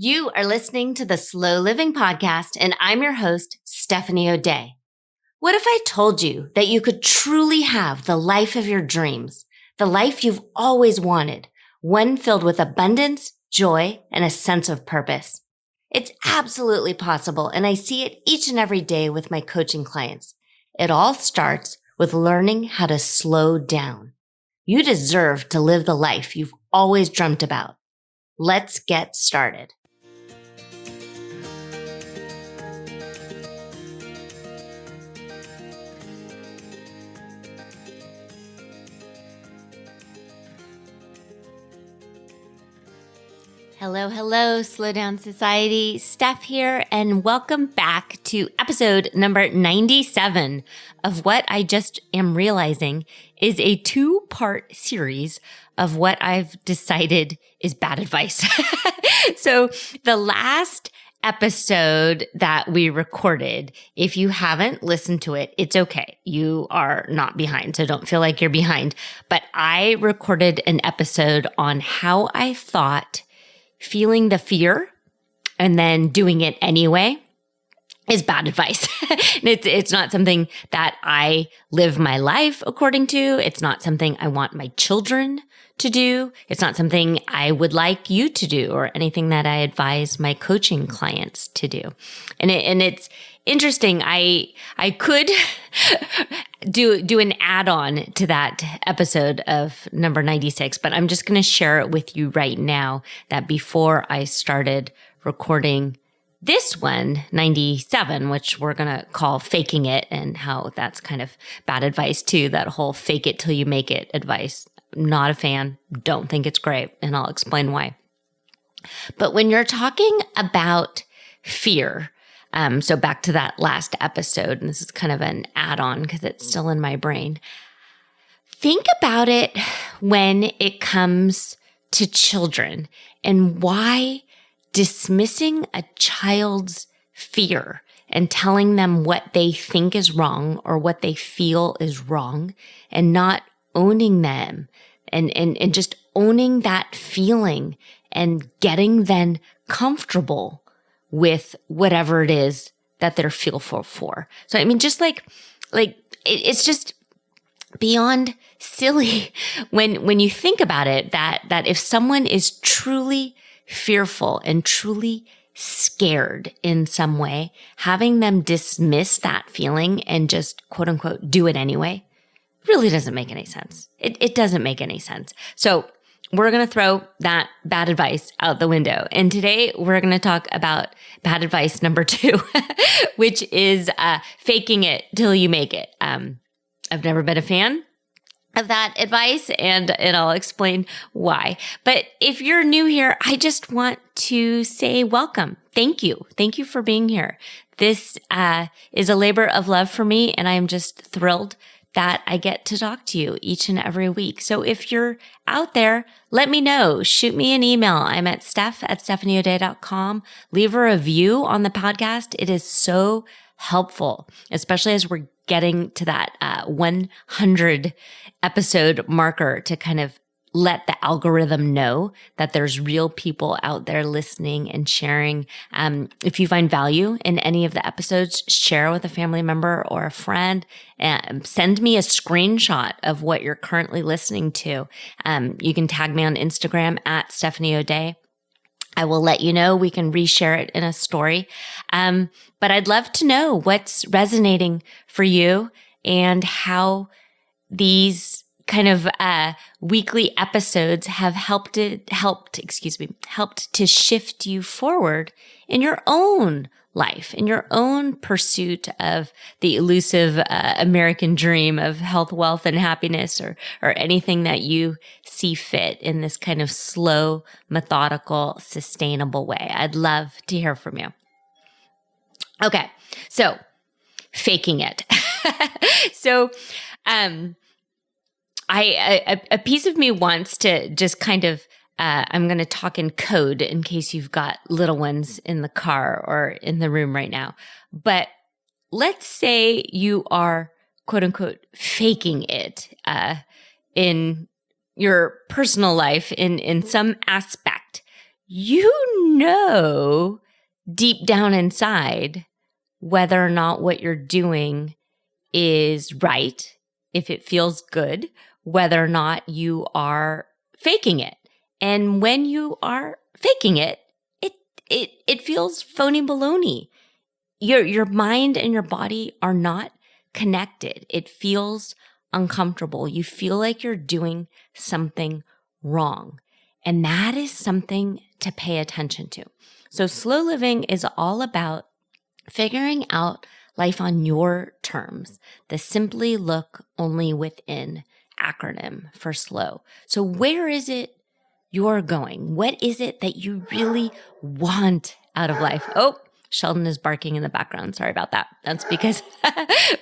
You are listening to the Slow Living Podcast, and I'm your host, Stephanie O'Day. What if I told you that you could truly have the life of your dreams, the life you've always wanted, one filled with abundance, joy, and a sense of purpose? It's absolutely possible, and I see it each and every day with my coaching clients. It all starts with learning how to slow down. You deserve to live the life you've always dreamt about. Let's get started. Hello, Slow Down Society. Steph here, and welcome back to episode number 97 of what I just am realizing is a two-part series of what I've decided is bad advice. So the last episode that we recorded, if you haven't listened to it, it's okay. You are not behind, so don't feel like you're behind. But I recorded an episode on how I thought feeling the fear and then doing it anyway is bad advice. It's not something that I live my life according to. It's not something I want my children to do. It's not something I would like you to do or anything that I advise my coaching clients to do. And it's interesting. I could do an add-on to that episode of number 96, but I'm just going to share it with you right now that before I started recording this one, 97, which we're going to call faking it, and how that's kind of bad advice too, that whole fake it till you make it advice. Not a fan. Don't think it's great. And I'll explain why. But when you're talking about fear, so back to that last episode, and this is kind of an add-on because it's still in my brain. Think about it when it comes to children and why dismissing a child's fear and telling them what they think is wrong or what they feel is wrong and not owning them and just owning that feeling and getting them comfortable with whatever it is that they're fearful for. So, I mean, just like it's just beyond silly when you think about it, that if someone is truly fearful and truly scared in some way, having them dismiss that feeling and just quote unquote do it anyway really doesn't make any sense. It doesn't make any sense. So we're going to throw that bad advice out the window. And today we're going to talk about bad advice number 2, which is faking it till you make it. I've never been a fan of that advice, and I'll explain why. But if you're new here, I just want to say welcome. Thank you. Thank you for being here. This is a labor of love for me, and I'm just thrilled that I get to talk to you each and every week. So if you're out there, let me know. Shoot me an email. I'm at steph@stephanieoday.com. Leave a review on the podcast. It is so helpful, especially as we're getting to that 100 episode marker, to kind of let the algorithm know that there's real people out there listening and sharing. If you find value in any of the episodes, share with a family member or a friend. Send me a screenshot of what you're currently listening to. You can tag me on Instagram at Stephanie O'Day. I will let you know. We can reshare it in a story. But I'd love to know what's resonating for you and how these kind of weekly episodes have helped to shift you forward in your own life, in your own pursuit of the elusive American dream of health, wealth, and happiness, or anything that you see fit in this kind of slow, methodical, sustainable way. I'd love to hear from you. Okay, so faking it. So, a piece of me wants to just kind of, I'm going to talk in code in case you've got little ones in the car or in the room right now. But let's say you are, quote unquote, faking it in your personal life in some aspect. you know deep down inside whether or not what you're doing is right, if it feels good, whether or not you are faking it. And when you are faking it, it feels phony baloney. Your mind and your body are not connected. It feels uncomfortable. You feel like you're doing something wrong. And that is something to pay attention to. So slow living is all about figuring out life on your terms, the Simply Look Only Within acronym for slow. So where is it you're going? What is it that you really want out of life? Oh, Sheldon is barking in the background. Sorry about that. That's because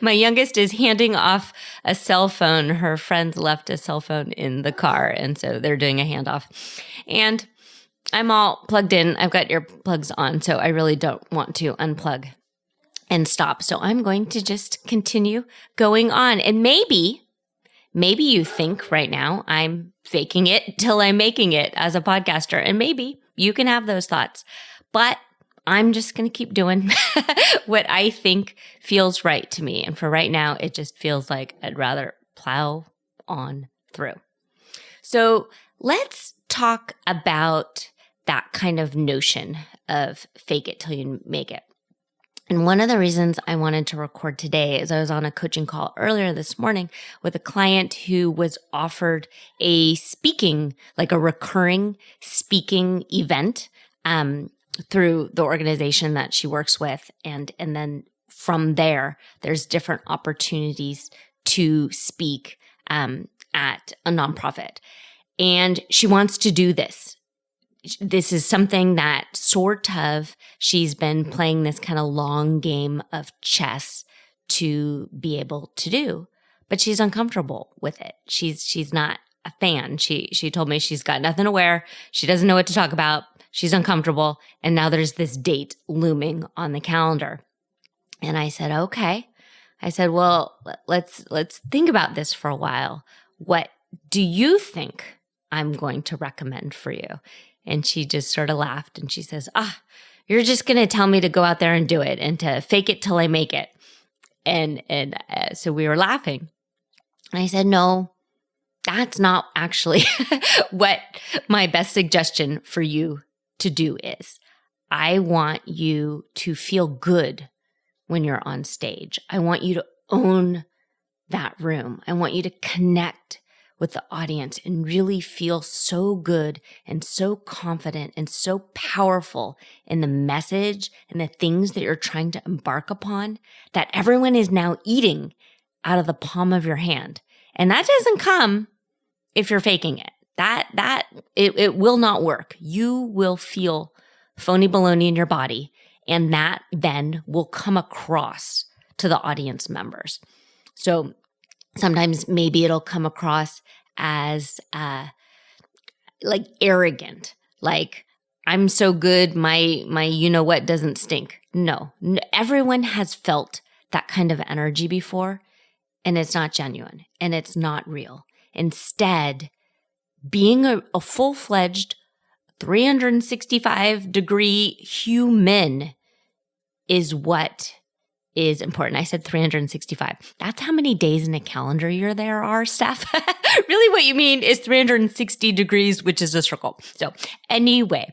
my youngest is handing off a cell phone. Her friend left a cell phone in the car, and so they're doing a handoff. And I'm all plugged in. I've got earplugs on, so I really don't want to unplug and stop. So I'm going to just continue going on. And maybe you think right now I'm faking it till I'm making it as a podcaster. And maybe you can have those thoughts. But I'm just going to keep doing what I think feels right to me. And for right now, it just feels like I'd rather plow on through. So let's talk about that kind of notion of fake it till you make it. And one of the reasons I wanted to record today is I was on a coaching call earlier this morning with a client who was offered a speaking, like a recurring speaking event, through the organization that she works with. And then from there's different opportunities to speak at a nonprofit. And she wants to do this. This is something that sort of she's been playing this kind of long game of chess to be able to do, but she's uncomfortable with it. She's not a fan. She told me she's got nothing to wear. She doesn't know what to talk about. She's uncomfortable. And now there's this date looming on the calendar. And I said, okay. I said, well, let's think about this for a while. What do you think I'm going to recommend for you? And she just sort of laughed and she says, you're just going to tell me to go out there and do it and to fake it till I make it. And so we were laughing. And I said, no, that's not actually what my best suggestion for you to do is. I want you to feel good when you're on stage. I want you to own that room. I want you to connect with the audience and really feel so good and so confident and so powerful in the message and the things that you're trying to embark upon that everyone is now eating out of the palm of your hand. And that doesn't come if you're faking it. It will not work. You will feel phony baloney in your body, and that then will come across to the audience members. So sometimes maybe it'll come across as like arrogant, like I'm so good, my you know what doesn't stink. No, everyone has felt that kind of energy before, and it's not genuine and it's not real. Instead, being a full-fledged 365-degree human is what is important. I said 365. That's how many days in a calendar year there are, Steph. Really what you mean is 360 degrees, which is a circle. So anyway,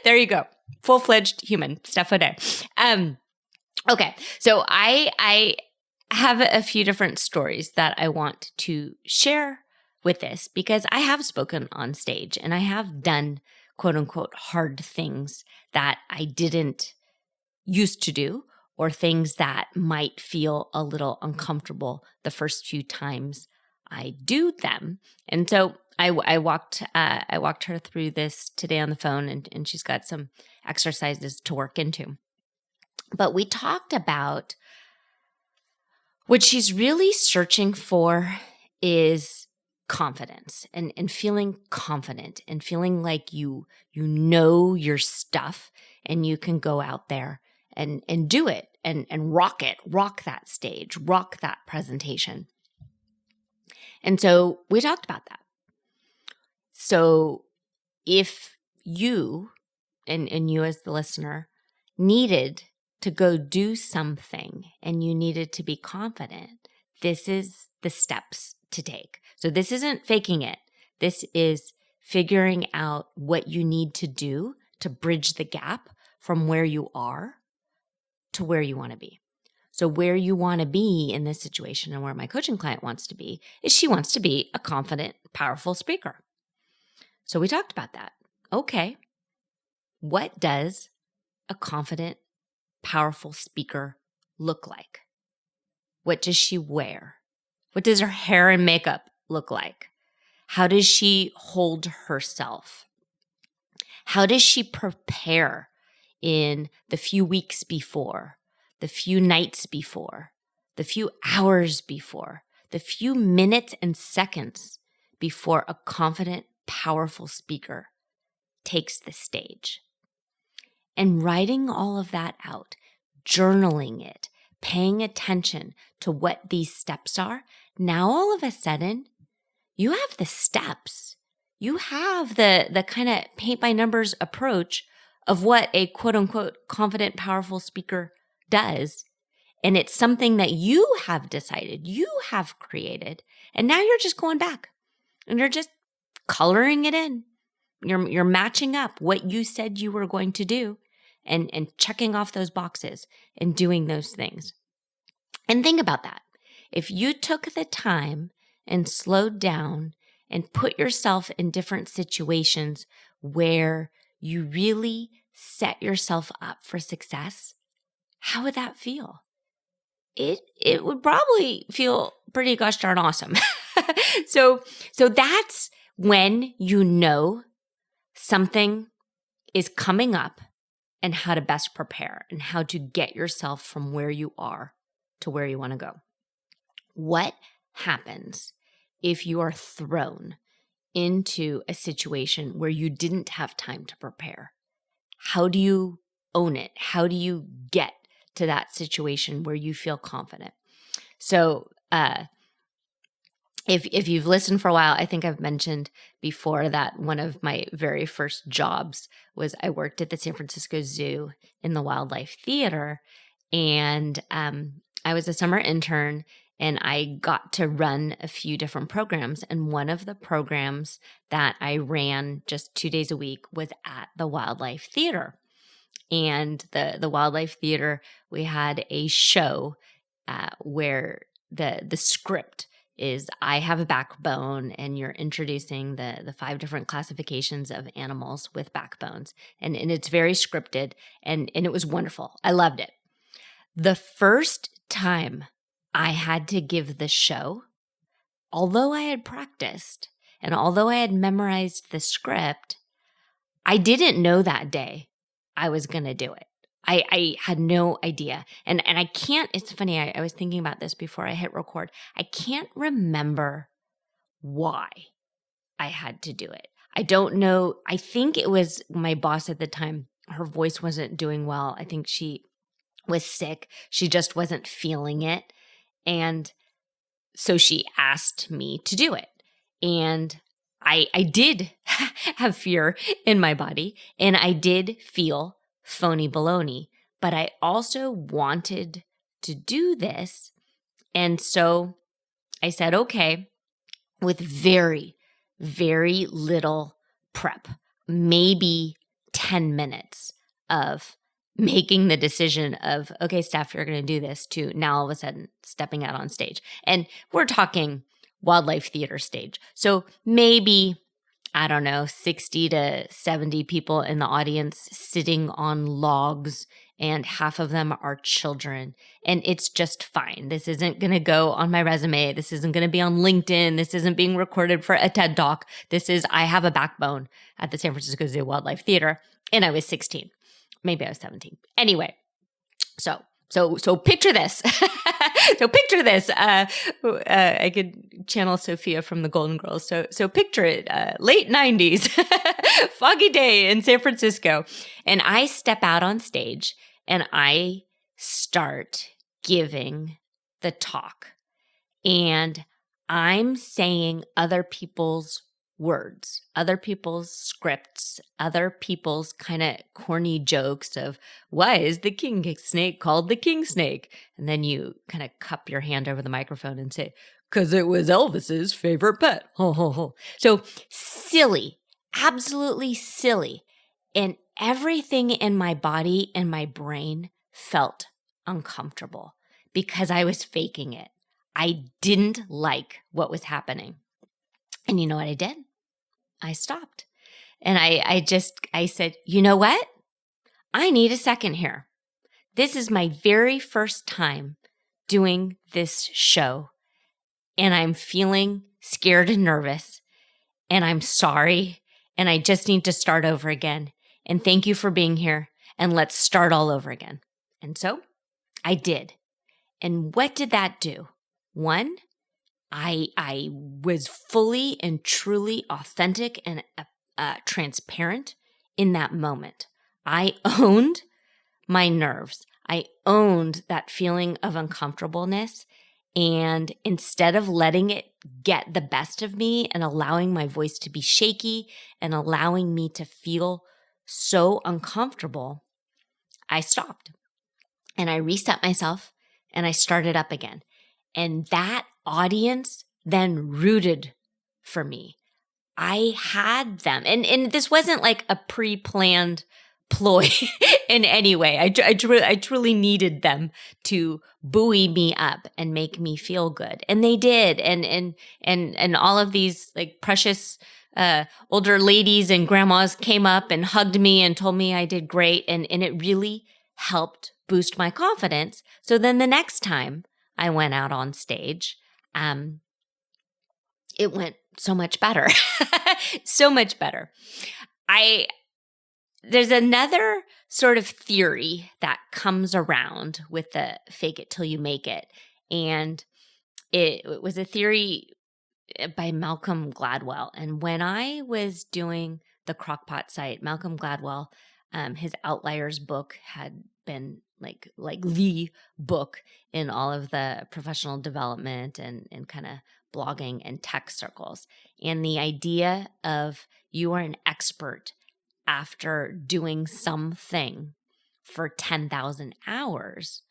there you go. Full-fledged human, Steph O'Day. Okay, so I have a few different stories that I want to share with this because I have spoken on stage and I have done quote unquote hard things that I didn't used to do or things that might feel a little uncomfortable the first few times I do them. And so I walked her through this today on the phone and she's got some exercises to work into. But we talked about what she's really searching for is confidence and feeling confident and feeling like you know your stuff and you can go out there and do it and rock that stage, rock that presentation. And so we talked about that. So if you and you as the listener needed to go do something and you needed to be confident, this is the steps to take. So this isn't faking it. This is figuring out what you need to do to bridge the gap from where you are to where you want to be. So where you want to be in this situation and where my coaching client wants to be is she wants to be a confident, powerful speaker. So we talked about that. Okay, what does a confident, powerful speaker look like? What does she wear? What does her hair and makeup look like? How does she hold herself? How does she prepare in the few weeks before, the few nights before, the few hours before, the few minutes and seconds before a confident, powerful speaker takes the stage? And writing all of that out, journaling it, paying attention to what these steps are, now all of a sudden, you have the steps. You have the kind of paint by numbers approach of what a quote unquote confident, powerful speaker does. And it's something that you have decided, you have created. And now you're just going back and you're just coloring it in. You're matching up what you said you were going to do and checking off those boxes and doing those things. And think about that. If you took the time and slowed down and put yourself in different situations where you really set yourself up for success, how would that feel? It would probably feel pretty gosh darn awesome. So that's when you know something is coming up and how to best prepare and how to get yourself from where you are to where you want to go. What happens if you are thrown into a situation where you didn't have time to prepare? How do you own it? How do you get to that situation where you feel confident? So, if you've listened for a while, I think I've mentioned before that one of my very first jobs was I worked at the San Francisco Zoo in the Wildlife Theater, and I was a summer intern, and I got to run a few different programs. And one of the programs that I ran just 2 days a week was at the Wildlife Theater. And the Wildlife Theater, we had a show where the script is I have a backbone, and you're introducing the 5 different classifications of animals with backbones. And it's very scripted, and it was wonderful. I loved it. The first time I had to give the show, although I had practiced and although I had memorized the script, I didn't know that day I was going to do it. I had no idea. And I can't, it's funny, I was thinking about this before I hit record. I can't remember why I had to do it. I don't know. I think it was my boss at the time. Her voice wasn't doing well. I think she was sick. She just wasn't feeling it. And so she asked me to do it. And I did have fear in my body, and I did feel phony baloney, but I also wanted to do this. And so I said, okay, with very, very little prep, maybe 10 minutes of making the decision of, okay, Steph, you're going to do this, to now all of a sudden stepping out on stage. And we're talking Wildlife Theater stage. So maybe, I don't know, 60 to 70 people in the audience sitting on logs, and half of them are children. And it's just fine. This isn't going to go on my resume. This isn't going to be on LinkedIn. This isn't being recorded for a TED Talk. This is, I have a backbone at the San Francisco Zoo Wildlife Theater, and I was 16. Maybe I was 17. Anyway, so picture this. So picture this. I could channel Sophia from the Golden Girls. So picture it. Late 90s, foggy day in San Francisco. And I step out on stage and I start giving the talk. And I'm saying other people's words, other people's scripts, other people's kind of corny jokes of, why is the king snake called the king snake? And then you kind of cup your hand over the microphone and say, because it was Elvis's favorite pet. Ho, ho, ho. So silly, absolutely silly. And everything in my body and my brain felt uncomfortable because I was faking it. I didn't like what was happening. And you know what I did? I stopped. And I said, you know what? I need a second here. This is my very first time doing this show. And I'm feeling scared and nervous. And I'm sorry. And I just need to start over again. And thank you for being here. And let's start all over again. And so I did. And what did that do? One, I was fully and truly authentic and transparent in that moment. I owned my nerves. I owned that feeling of uncomfortableness. And instead of letting it get the best of me and allowing my voice to be shaky and allowing me to feel so uncomfortable, I stopped and I reset myself and I started up again. And that audience then rooted for me. I had them. And this wasn't like a pre-planned ploy in any way. I truly needed them to buoy me up and make me feel good. And they did. And all of these like precious older ladies and grandmas came up and hugged me and told me I did great. And it really helped boost my confidence. So then the next time I went out on stage, it went so much better. So much better. There's another sort of theory that comes around with the fake it till you make it. And it was a theory by Malcolm Gladwell. And when I was doing the Crockpot site, Malcolm Gladwell, his Outliers book had been like the book in all of the professional development and kind of blogging and tech circles. And the idea of you are an expert after doing something for 10,000 hours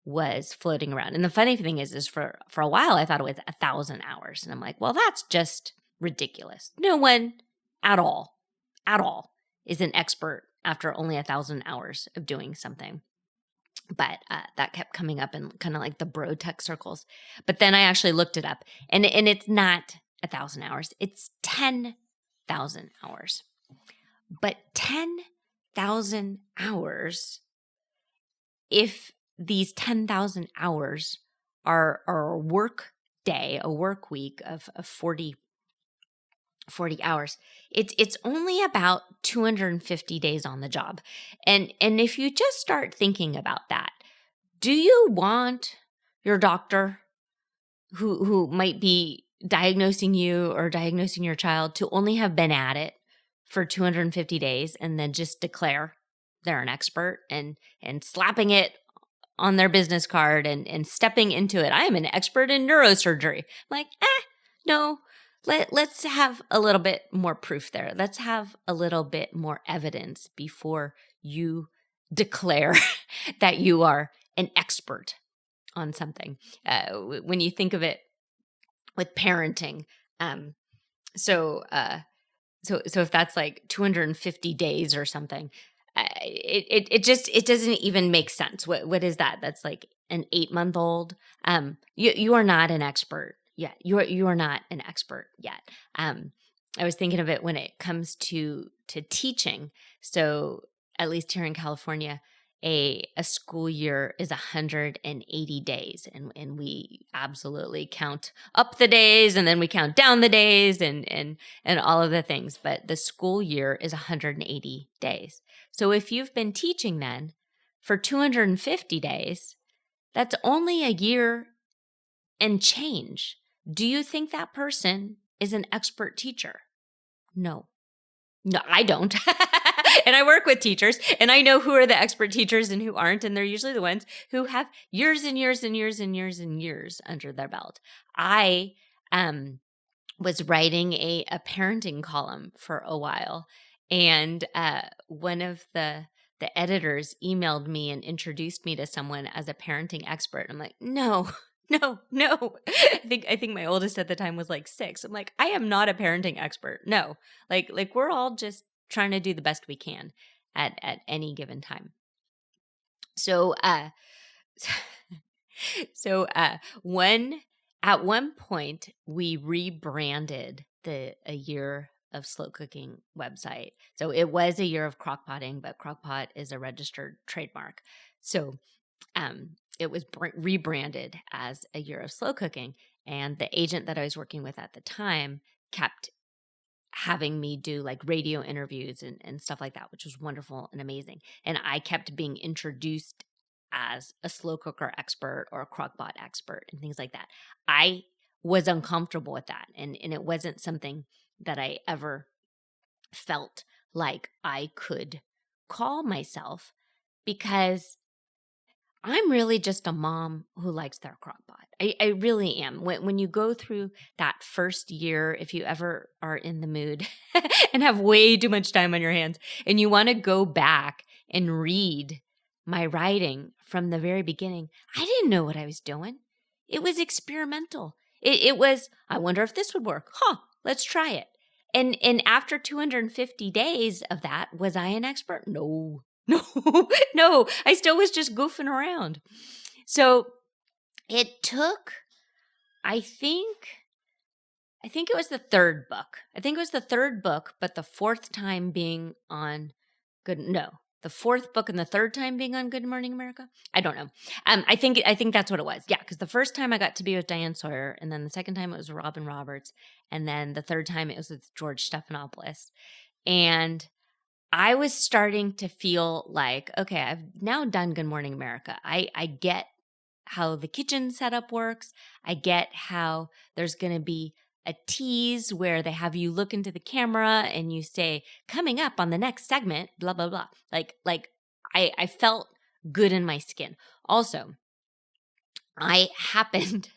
was floating around. And the funny thing is for a while, I thought it was 1,000 hours. And I'm like, well, that's just ridiculous. No one at all is an expert after only 1,000 hours of doing something. But that kept coming up in kind of like the bro tech circles. But then I actually looked it up, and it's not 1,000 hours. It's 10,000 hours. But 10,000 hours, if these 10,000 hours are a work day, a work week of 40 hours, it's only about 250 days on the job. And if you just start thinking about that, do you want your doctor who might be diagnosing you or diagnosing your child to only have been at it for 250 days and then just declare they're an expert and slapping it on their business card and stepping into it? I am an expert in neurosurgery. I'm like, no. Let's have a little bit more proof there. Let's have a little bit more evidence before you declare that you are an expert on something. When you think of it with parenting, so if that's like 250 days or something, it doesn't even make sense. What is that? That's like an 8-month-old. You are not an expert. Yeah, you are not an expert yet. I was thinking of it when it comes to teaching. So at least here in California, a school year is 180 days, and we absolutely count up the days, and then we count down the days, and all of the things. But the school year is 180 days. So if you've been teaching then for 250 days, that's only a year and change. Do you think that person is an expert teacher? No, I don't. And I work with teachers, and I know who are the expert teachers and who aren't. And they're usually the ones who have years and years and years and years and years under their belt. I was writing a parenting column for a while, and one of the editors emailed me and introduced me to someone as a parenting expert. I'm like, no, no, no. I think my oldest at the time was like 6. I'm like, I am not a parenting expert. No, like we're all just trying to do the best we can at any given time. So one at one point we rebranded the A Year of Slow Cooking website. So it was A Year of Crockpotting, but Crockpot is a registered trademark. So it was rebranded as A Year of Slow Cooking, and the agent that I was working with at the time kept having me do like radio interviews and stuff like that, which was wonderful and amazing. And I kept being introduced as a slow cooker expert or a crockpot expert and things like that. I was uncomfortable with that. And it wasn't something that I ever felt like I could call myself, because I'm really just a mom who likes their crock pot. I really am. When you go through that first year, if you ever are in the mood and have way too much time on your hands and you want to go back and read my writing from the very beginning, I didn't know what I was doing. It was experimental. It was, I wonder if this would work. Let's try it. And after 250 days of that, was I an expert? No. No, I still was just goofing around. So it took, I think it was the third book. But the fourth time being on the fourth book and the third time being on Good Morning America. I don't know. I think that's what it was. Yeah, because the first time I got to be with Diane Sawyer, and then the second time it was Robin Roberts, and then the third time it was with George Stephanopoulos. And I was starting to feel like, okay, I've now done Good Morning America. I get how the kitchen setup works. I get how there's going to be a tease where they have you look into the camera and you say, coming up on the next segment, blah, blah, blah. Like I felt good in my skin. Also, I happened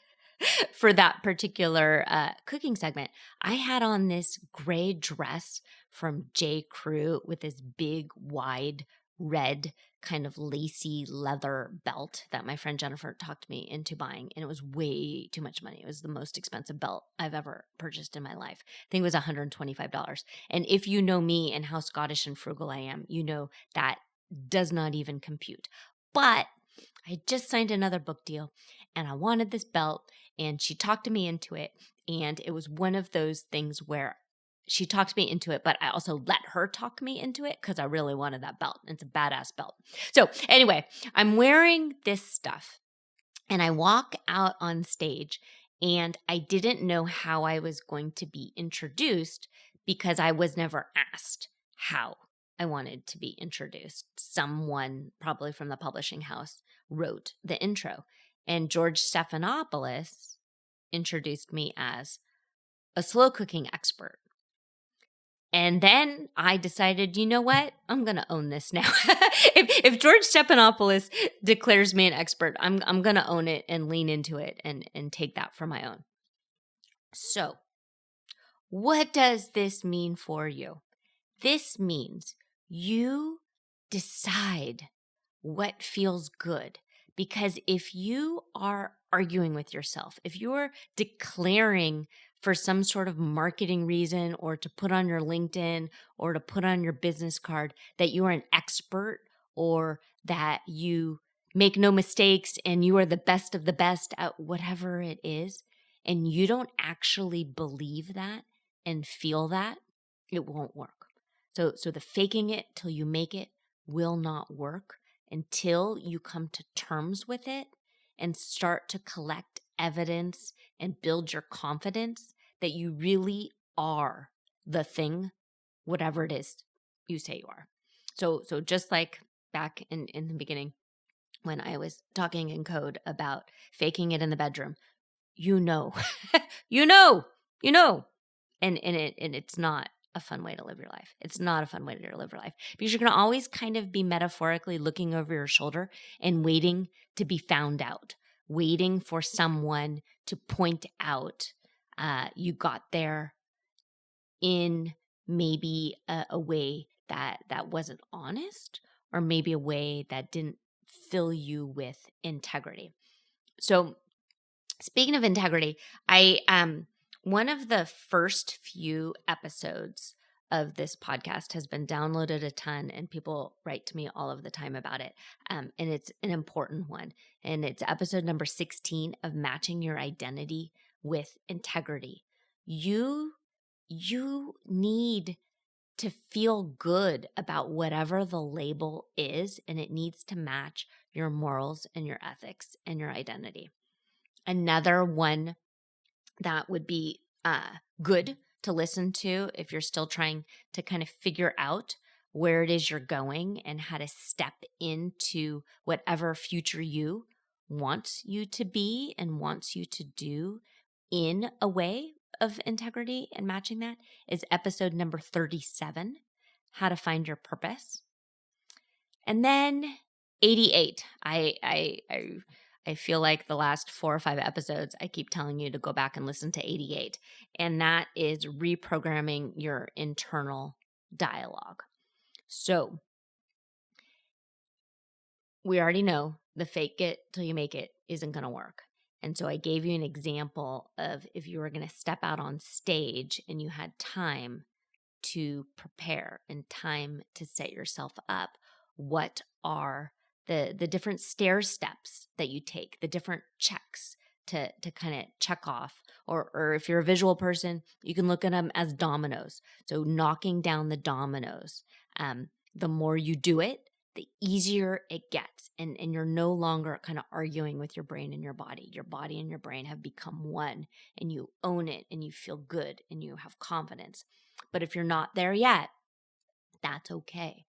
for that particular cooking segment, I had on this gray dress from J. Crew with this big, wide, red kind of lacy leather belt that my friend Jennifer talked me into buying. And it was way too much money. It was the most expensive belt I've ever purchased in my life. I think it was $125. And if you know me and how Scottish and frugal I am, you know that does not even compute. But I just signed another book deal and I wanted this belt, and she talked me into it. And it was one of those things where she talked me into it, but I also let her talk me into it because I really wanted that belt. It's a badass belt. So anyway, I'm wearing this stuff and I walk out on stage, and I didn't know how I was going to be introduced because I was never asked how I wanted to be introduced. Someone, probably from the publishing house, wrote the intro, and George Stephanopoulos introduced me as a slow cooking expert. And then I decided, you know what? I'm going to own this now. if George Stephanopoulos declares me an expert, I'm going to own it and lean into it and take that for my own. So, what does this mean for you? This means you decide what feels good. Because if you are arguing with yourself, if you're declaring for some sort of marketing reason or to put on your LinkedIn or to put on your business card that you are an expert or that you make no mistakes and you are the best of the best at whatever it is, and you don't actually believe that and feel that, it won't work. So the faking it till you make it will not work until you come to terms with it and start to collect evidence and build your confidence that you really are the thing, whatever it is you say you are. So just like back in the beginning when I was talking in code about faking it in the bedroom, you know, and it's not a fun way to live your life. It's not a fun way to live your life because you're going to always kind of be metaphorically looking over your shoulder and waiting to be found out, waiting for someone to point out You got there in maybe a way that wasn't honest, or maybe a way that didn't fill you with integrity. So speaking of integrity, I one of the first few episodes of this podcast has been downloaded a ton, and people write to me all of the time about it. And it's an important one. And it's episode number 16 of Matching Your Identity with Integrity. You need to feel good about whatever the label is, and it needs to match your morals and your ethics and your identity. Another one that would be good to listen to if you're still trying to kind of figure out where it is you're going and how to step into whatever future you wants you to be and wants you to do in a way of integrity and matching that, is episode number 37, How to Find Your Purpose. And then 88. I feel like the last 4 or 5 episodes, I keep telling you to go back and listen to 88. And that is reprogramming your internal dialogue. So we already know the fake it till you make it isn't going to work. And so I gave you an example of if you were going to step out on stage and you had time to prepare and time to set yourself up, what are the different stair steps that you take, the different checks to kind of check off, or if you're a visual person, you can look at them as dominoes. So knocking down the dominoes, the more you do it, the easier it gets. And you're no longer kind of arguing with your brain and your body. Your body and your brain have become one, and you own it, and you feel good, and you have confidence. But if you're not there yet, that's okay.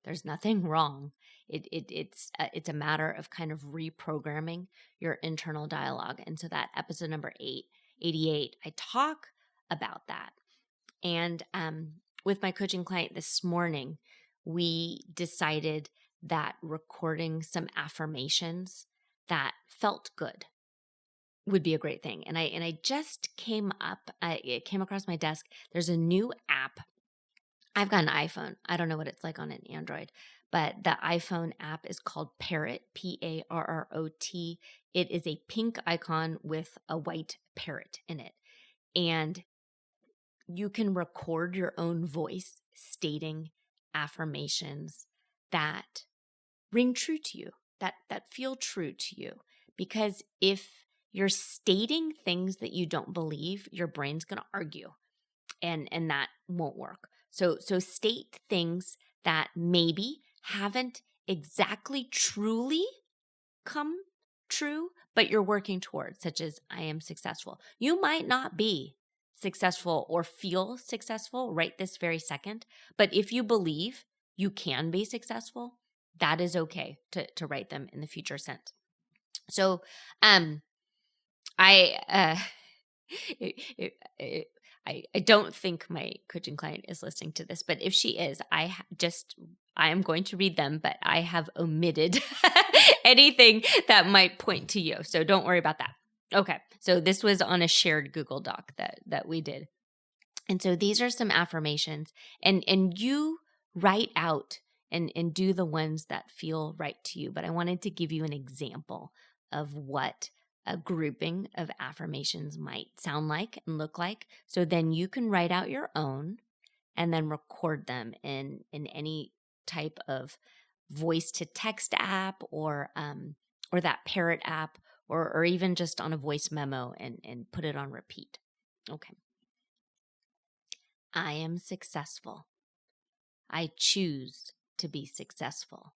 There's nothing wrong. It's a matter of kind of reprogramming your internal dialogue. And so that episode number 88, I talk about that. And with my coaching client this morning, we decided that recording some affirmations that felt good would be a great thing. And I just it came across my desk. There's a new app. I've got an iPhone. I don't know what it's like on an Android, but the iPhone app is called Parrot, Parrot. It is a pink icon with a white parrot in it. And you can record your own voice stating affirmations that ring true to you, that feel true to you. Because if you're stating things that you don't believe, your brain's going to argue, and that won't work. So state things that maybe haven't exactly truly come true, but you're working towards, such as I am successful. You might not be successful or feel successful right this very second, but if you believe you can be successful, that is okay to write them in the future tense. So I don't think my coaching client is listening to this, but if she is, I am going to read them, but I have omitted anything that might point to you. So don't worry about that. Okay. So this was on a shared Google Doc that we did. And so these are some affirmations, and you write out and do the ones that feel right to you. But I wanted to give you an example of what a grouping of affirmations might sound like and look like. So then you can write out your own and then record them in any type of voice to text app or that Parrot app, or even just on a voice memo and put it on repeat. Okay. I am successful. I choose to be successful.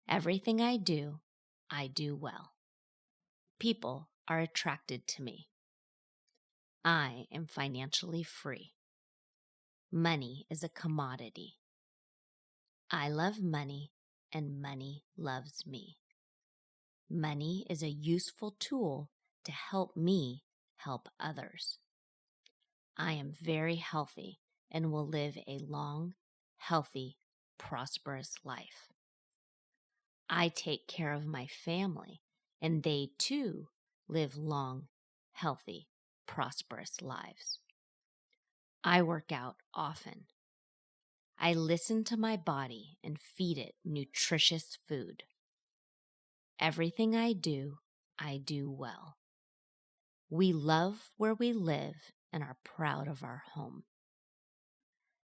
Everything I do well. People are attracted to me. I am financially free. Money is a commodity. I love money, and money loves me. Money is a useful tool to help me help others. I am very healthy and will live a long, healthy, prosperous life. I take care of my family, and they too live long, healthy, prosperous lives. I work out often. I listen to my body and feed it nutritious food. Everything I do well. We love where we live and are proud of our home.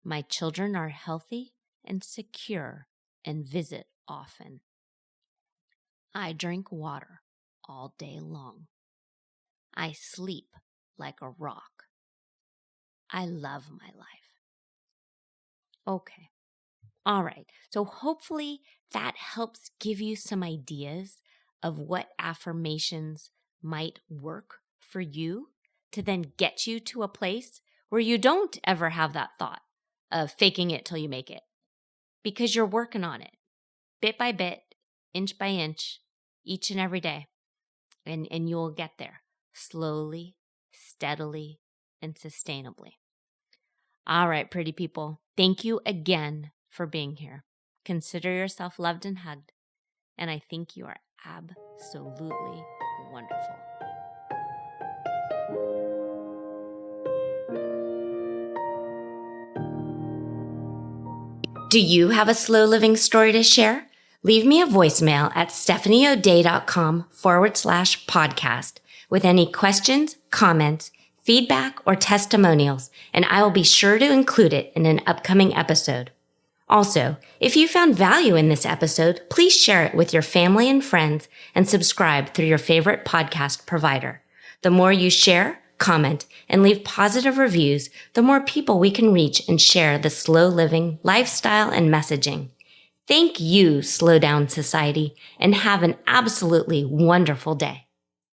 My children are healthy and secure and visit often. I drink water all day long. I sleep like a rock. I love my life. Okay. All right. So hopefully that helps give you some ideas of what affirmations might work for you to then get you to a place where you don't ever have that thought of faking it till you make it, because you're working on it bit by bit, inch by inch, each and every day. And you'll get there slowly, steadily, and sustainably. All right, pretty people. Thank you again for being here. Consider yourself loved and hugged. And I think you are absolutely wonderful. Do you have a slow living story to share? Leave me a voicemail at stephanieodea.com/podcast with any questions, comments, feedback, or testimonials, and I will be sure to include it in an upcoming episode. Also, if you found value in this episode, please share it with your family and friends and subscribe through your favorite podcast provider. The more you share, comment, and leave positive reviews, the more people we can reach and share the slow living lifestyle and messaging. Thank you, Slow Down Society, and have an absolutely wonderful day.